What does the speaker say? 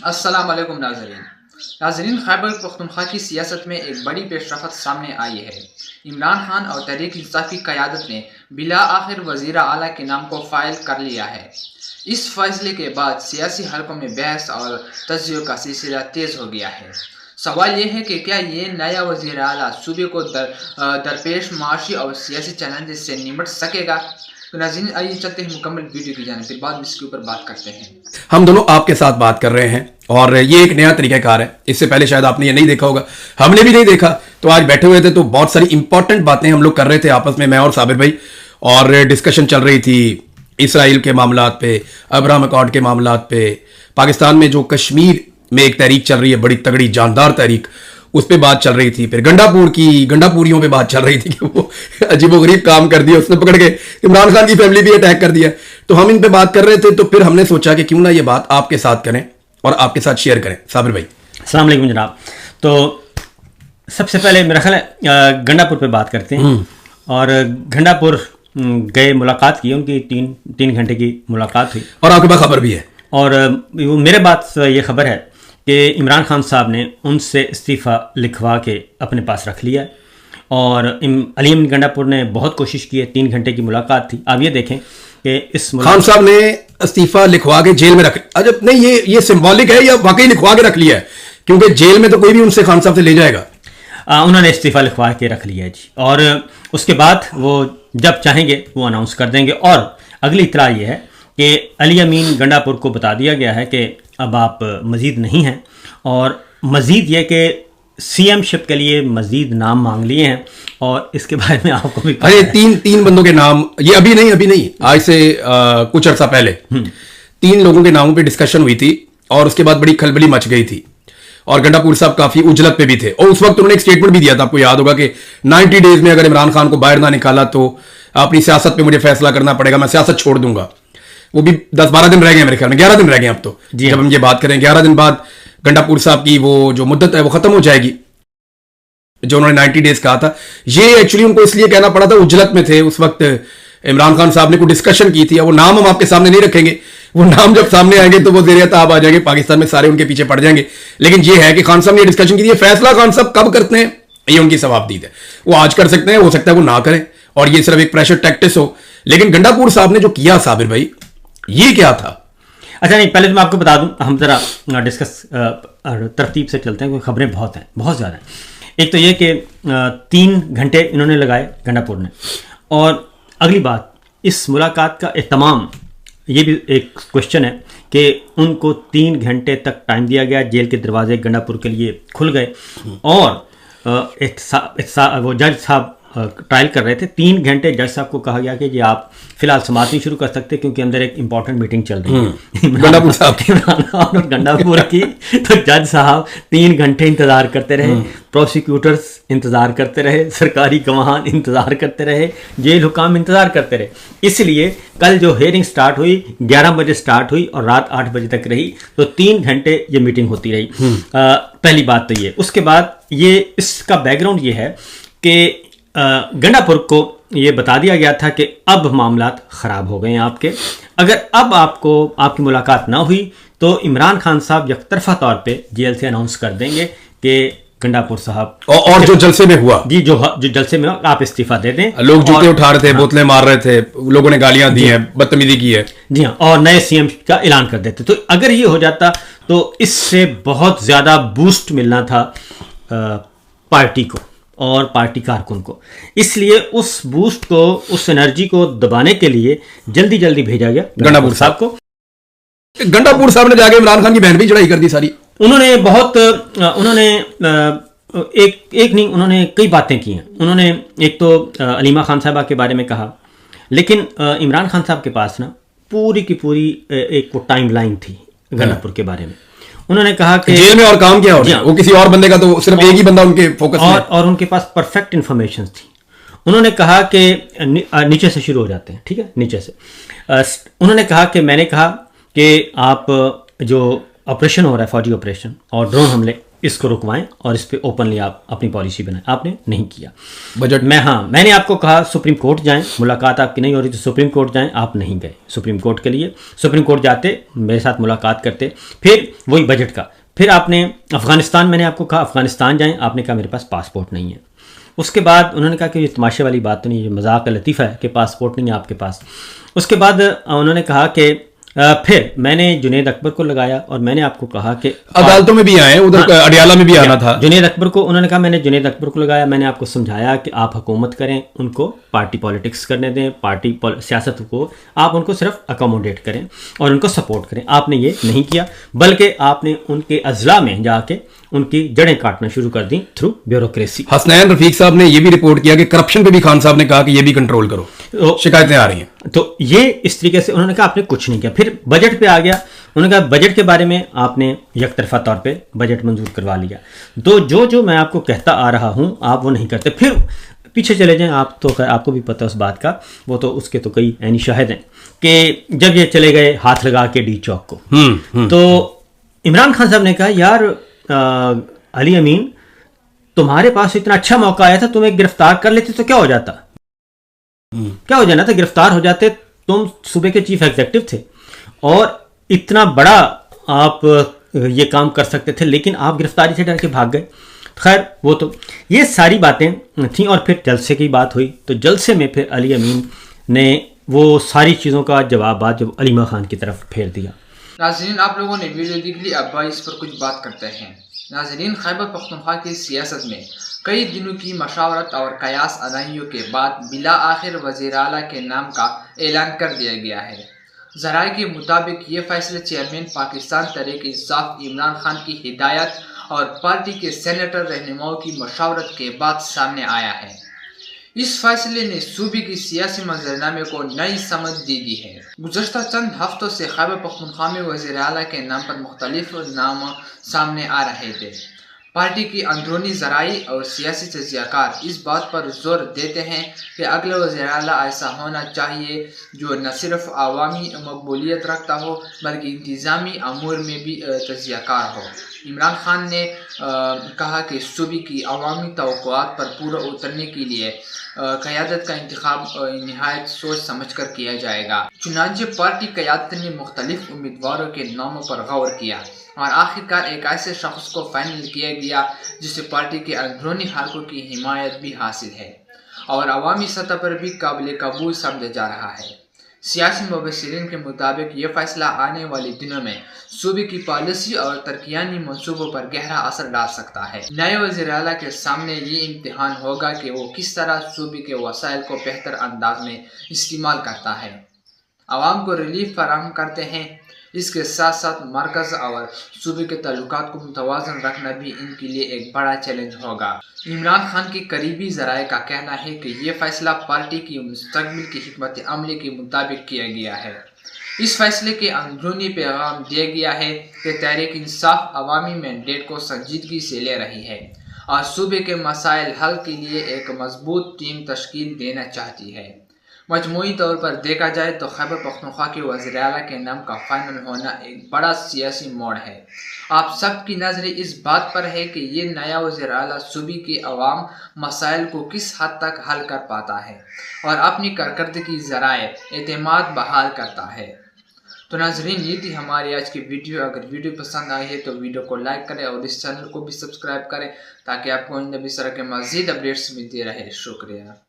अस्सलाम वालेकुम नाज़रीन, खैबर पख्तूनख्वा की सियासत में एक बड़ी पेशरफ्त सामने आई है। इमरान खान और तहरीक इंसाफ की क़यादत ने बिला आखिर वज़ीर आला के नाम को फ़ाइल कर लिया है। इस फैसले के बाद सियासी हलकों में बहस और तज्ज़ियों का सिलसिला तेज़ हो गया है। सवाल ये है कि क्या ये नया वज़ीर आला सूबे को दरपेश माशी और सियासी चैलेंजेस से निपट सकेगा? तो नाज़रीन, आइए चलते हैं मुकम्मल वीडियो की जानिब, फिर बाद में इसके ऊपर बात करते हैं। हम दोनों आपके साथ बात कर रहे हैं और ये एक नया तरीकाकार है। इससे पहले शायद आपने ये नहीं देखा होगा, हमने भी नहीं देखा। तो आज बैठे हुए थे तो बहुत सारी इंपॉर्टेंट बातें हम लोग कर रहे थे आपस में, मैं और साबिर भाई, और डिस्कशन चल रही थी इसराइल के मामलात पे, अब्राहम अकॉर्ड के मामलात पे, पाकिस्तान में जो कश्मीर में एक तहरीक चल रही है, बड़ी तगड़ी जानदार तहरीक, उस पर बात चल रही थी। फिर गंडापुरियों पे बात चल रही थी कि वो अजीबोगरीब काम कर दिया, उसने पकड़ के इमरान खान की फैमिली भी अटैक कर दिया। तो हम इन पे बात कर रहे थे, तो फिर हमने सोचा कि क्यों ना ये बात आपके साथ करें और आपके साथ शेयर करें। साबिर भाई, अस्सलाम वालेकुम जनाब। तो सबसे पहले मेरा ख्याल है गंडापुर पे बात करते हैं। और गंडापुर गए, मुलाकात की, उनकी तीन घंटे की मुलाकात हुई और आपके पास खबर भी है। और मेरे बात ये खबर है कि इमरान खान साहब ने उनसे इस्तीफ़ा लिखवा के अपने पास रख लिया। और अली अमीन गंडापुर ने बहुत कोशिश की है, 3 घंटे की मुलाकात थी। आप ये देखें कि इस खान साहब ने इस्तीफा लिखवा के जेल में रख, अजब नहीं, ये सिंबॉलिक है या वाकई लिखवा के रख लिया है? क्योंकि जेल में तो कोई भी उनसे खान साहब से ले जाएगा। उन्होंने इस्तीफ़ा लिखवा के रख लिया है जी। और उसके बाद वो जब चाहेंगे वो अनाउंस कर देंगे। और अगली इतला ये है कि अली अमीन गंडापुर को बता दिया गया है कि अब आप मज़ीद नहीं हैं, और मज़ीद ये कि सीएमशिप के लिए मज़ीद नाम मांग लिए हैं। और इसके बारे में आपको भी अरे तीन बंदों के नाम, ये अभी नहीं, आज से कुछ अर्सा पहले 3 लोगों के नामों पे डिस्कशन हुई थी और उसके बाद बड़ी खलबली मच गई थी। और गंडापुर साहब काफी उजलत पे भी थे, और उस वक्त उन्होंने एक स्टेटमेंट भी दिया था, आपको याद होगा कि 90 डेज में अगर इमरान खान को बाहर ना निकाला तो अपनी सियासत पे मुझे फैसला करना पड़ेगा, मैं सियासत छोड़ दूंगा। वो भी 10-12 दिन रह गए मेरे ख्याल में, 11 दिन रह गए अब तो। जब हम ये बात करें 11 दिन बाद गंडापुर साहब की वो जो मुद्दत है वो खत्म हो जाएगी, जो उन्होंने 90 डेज कहा था। ये एक्चुअली उनको इसलिए कहना पड़ा था, उजलत में थे उस वक्त। इमरान खान साहब ने कोई डिस्कशन की थी, वो नाम हम आपके सामने नहीं रखेंगे, वो नाम जब सामने आएंगे तो वो ज़ेरे ताब आ जाएंगे, पाकिस्तान में सारे उनके पीछे पड़ जाएंगे। लेकिन ये है कि खान साहब ने डिस्कशन की थी। फैसला खान साहब कब करते हैं ये उनकी सवाबदीद है, वो आज कर सकते हैं, हो सकता है वो ना करें, और ये सिर्फ एक प्रेशर टैक्टिस हो। लेकिन गंडापुर साहब ने जो किया साबिर भाई, ये क्या था? अच्छा, नहीं, पहले तो मैं आपको बता दूं, हम जरा डिस्कस तरतीब से चलते हैं, क्योंकि खबरें बहुत हैं, बहुत ज़्यादा हैं। एक तो ये कि 3 घंटे इन्होंने लगाए गंडापुर ने। और अगली बात, इस मुलाकात का एहतमाम, ये भी एक क्वेश्चन है कि उनको 3 घंटे तक टाइम दिया गया, जेल के दरवाजे गंडापुर के लिए खुल गए। और वो जज साहब ट्रायल कर रहे थे, 3 घंटे जज साहब को कहा गया कि जी आप फिलहाल समाप्त नहीं शुरू कर सकते क्योंकि अंदर एक इंपॉर्टेंट मीटिंग चल रही है गंडापुर साहब और गंडापुर की। तो जज साहब 3 घंटे इंतजार करते रहे, प्रोसिक्यूटर्स इंतजार करते रहे, सरकारी गवाहान इंतजार करते रहे, जेल हुकाम इंतजार करते रहे। इसलिए कल जो हेयरिंग स्टार्ट हुई 11 बजे स्टार्ट हुई और रात 8 बजे तक रही, तो 3 घंटे ये मीटिंग होती रही। पहली बात तो ये। उसके बाद ये इसका बैकग्राउंड ये है कि गंडापुर को ये बता दिया गया था कि अब मामलात ख़राब हो गए हैं आपके। अगर अब आपकी मुलाकात ना हुई तो इमरान खान साहब यकतरफा तौर पे जेल से अनाउंस कर देंगे कि गंडापुर साहब और जो जलसे में हुआ जी, जो जलसे में आप इस्तीफा दे दें। लोग जूते उठा रहे थे, बोतलें मार रहे थे, लोगों ने गालियां दी हैं, बदतमीजी की है। जी हाँ, और नए सीएम का ऐलान कर देते। तो अगर ये हो जाता तो इससे बहुत ज़्यादा बूस्ट मिलना था पार्टी को और पार्टी कारकुन को। इसलिए उस बूस्ट को, उस एनर्जी को दबाने के लिए जल्दी भेजा गया गंडापुर साहब को। गंडापुर साहब ने जाके इमरान खान की बहन भी चढ़ाई कर दी सारी। उन्होंने उन्होंने कई बातें की हैं। उन्होंने एक तो अलीमा खान साहबा के बारे में कहा, लेकिन इमरान खान साहब के पास ना पूरी की पूरी एक टाइम लाइन थी गंडापुर के बारे में। उन्होंने कहा कि जेल में और काम क्या हो रहा है, वो किसी और बंदे का, तो सिर्फ एक ही बंदा उनके फोकस में, और उनके पास परफेक्ट इंफॉर्मेशन थी। उन्होंने कहा कि नीचे से शुरू हो जाते हैं, ठीक है, नीचे से। उन्होंने कहा कि मैंने कहा कि आप जो ऑपरेशन हो रहा है, फौजी ऑपरेशन और ड्रोन हमले, इसको रुकवाएं और इस पे ओपनली आप अपनी पॉलिसी बनाएं। आपने नहीं किया। बजट मैंने आपको कहा सुप्रीम कोर्ट जाएं, मुलाकात आपकी नहीं हो रही तो सुप्रीम कोर्ट जाएं, आप नहीं गए सुप्रीम कोर्ट के लिए। सुप्रीम कोर्ट जाते, मेरे साथ मुलाकात करते, फिर वही बजट का। फिर आपने अफगानिस्तान, मैंने आपको कहा अफगानिस्तान जाएं, आपने कहा मेरे पास पासपोर्ट नहीं है। उसके बाद उन्होंने कहा कि ये तमाशे वाली बात तो नहीं, ये मजाक का लतीफ़ा है कि पासपोर्ट नहीं है आपके पास। उसके बाद उन्होंने कहा कि फिर मैंने जुनैद अकबर को लगाया और मैंने आपको कहा कि अदालतों में भी आए, उधर अडियाला में भी आना था। जुनैद अकबर को उन्होंने कहा, मैंने जुनैद अकबर को लगाया, मैंने आपको समझाया कि आप हुकूमत करें, उनको पार्टी पॉलिटिक्स करने दें, पार्टी सियासत को आप उनको सिर्फ अकोमोडेट करें और उनको सपोर्ट करें। आपने ये नहीं किया, बल्कि आपने उनके अजला में जाके उनकी जड़ें काटना शुरू कर the through bureaucracy. Hasnain Rafiq साहब ने यह भी रिपोर्ट किया कि करप्शन पे भी खान साहब ने कहा कि ये भी कंट्रोल करो, शिकायतें आ रही हैं। तो ये इस तरीके से उन्होंने कहा आपने कुछ नहीं किया। फिर बजट पे आ गया, उन्होंने कहा बजट के बारे में आपने यकतरफा तौर पे बजट मंजूर करवा लिया। तो जो मैं आपको कहता आ रहा हूं आप वो नहीं करते। फिर पीछे चले जाएं, आप तो आपको भी पता है उस बात का, वो तो उसके तो कई ऐनी शाहिद हैं कि जब ये चले गए हाथ लगा के डी चौक को, तो इमरान खान साहब ने कहा यार अली अमीन, तुम्हारे पास इतना अच्छा मौका आया था, तुम्हें गिरफ्तार कर लेते तो क्या हो जाता, क्या हो जाना था, गिरफ्तार हो जाते। तुम सूबे के चीफ एग्जीक्यूटिव थे और इतना बड़ा आप ये काम कर सकते थे, लेकिन आप गिरफ्तारी से डर के भाग गए। खैर वो तो ये सारी बातें थी। और फिर जलसे की बात हुई, तो जलसे में फिर अली अमीन ने वो सारी चीज़ों का जवाब जब अलीमा खान की तरफ फेर दिया। नाज़रीन, आप लोगों ने वीडियो देख ली, अब इस पर कुछ बात करते हैं। नाज़रीन, खैबर पख्तूनख्वा की सियासत में कई दिनों की मशावरत और कयास अदाइयों के बाद बिला आखिर वज़ीर आला के नाम का ऐलान कर दिया गया है। ज़राए के मुताबिक ये फैसला चेयरमैन पाकिस्तान तहरीक इंसाफ इमरान खान की हिदायत और पार्टी के सेनेटर रहनुमाओं की मशावरत के बाद सामने आया है। इस फैसले ने सूबे की सियासी मंजरनामे को नई समझ दे दी है। गुज़श्ता चंद हफ्तों से खैबर पख्तूनख्वा में वज़ीर आला के नाम पर मुख्तलिफ नाम सामने आ रहे थे। पार्टी की अंदरूनी ज़राई और सियासी तजियाकार इस बात पर जोर देते हैं कि अगला वज़ीर आला ऐसा होना चाहिए जो न सिर्फ अवामी मकबूलियत रखता हो बल्कि इंतज़ामी अमूर में भी तजियाकार हो। इमरान खान ने कहा कि सूबे की अवामी तवक्कुआत पर पूरा उतरने के लिए क़यादत का इंतखाब नहायत सोच समझ कर किया जाएगा। चुनांचे पार्टी क़यादत ने मुख्तलिफ उम्मीदवारों के नामों पर गौर किया और आखिरकार एक ऐसे शख्स को फाइनल किया गया जिसे पार्टी के अंदरूनी हलकों की हिमायत भी हासिल है और अवामी सतह पर भी काबिल कबूल समझा जा रहा है। सियासी मुबस्सिरीन के मुताबिक ये फैसला आने वाले दिनों में सूबे की पॉलिसी और तरक्यानी मंसूबों पर गहरा असर डाल सकता है। नए वज़ीर आला के सामने ये इम्तिहान होगा कि वो किस तरह सूबे के वसाइल को बेहतर अंदाज में इस्तेमाल करता है, आवाम को रिलीफ फराहम करते हैं। इसके साथ साथ मरकज़ और सूबे के ताल्लुकात को मुतवाज़न रखना भी इनके लिए एक बड़ा चैलेंज होगा। इमरान खान के करीबी ज़राए का कहना है कि ये फैसला पार्टी की मुस्तक़बिल की हिकमत अमली के मुताबिक किया गया है। इस फैसले के अंदरूनी पैगाम दिया गया है कि तहरीक इंसाफ अवामी मैंडेट को संजीदगी से ले रही है और सूबे के मसाइल हल के लिए एक मजबूत टीम तश्कील देना चाहती है। मजमूई तौर पर देखा जाए तो खैबर पख्तूनख्वा के वज़ीर आला के नाम का फाइनल होना एक बड़ा सियासी मोड़ है। आप सब की नज़रें इस बात पर है कि ये नया वज़ीर आला सूबे के अवाम मसाइल को किस हद तक हल कर पाता है और अपनी कारकर्दगी ज़राए एतमाद बहाल करता है। तो नाज़रीन, ये थी हमारी आज की वीडियो। अगर वीडियो पसंद आई है तो वीडियो को लाइक करें और इस चैनल को भी सब्सक्राइब करें ताकि आपको इन इस तरह के मज़ीद अपडेट्स मिलती रहे। शुक्रिया।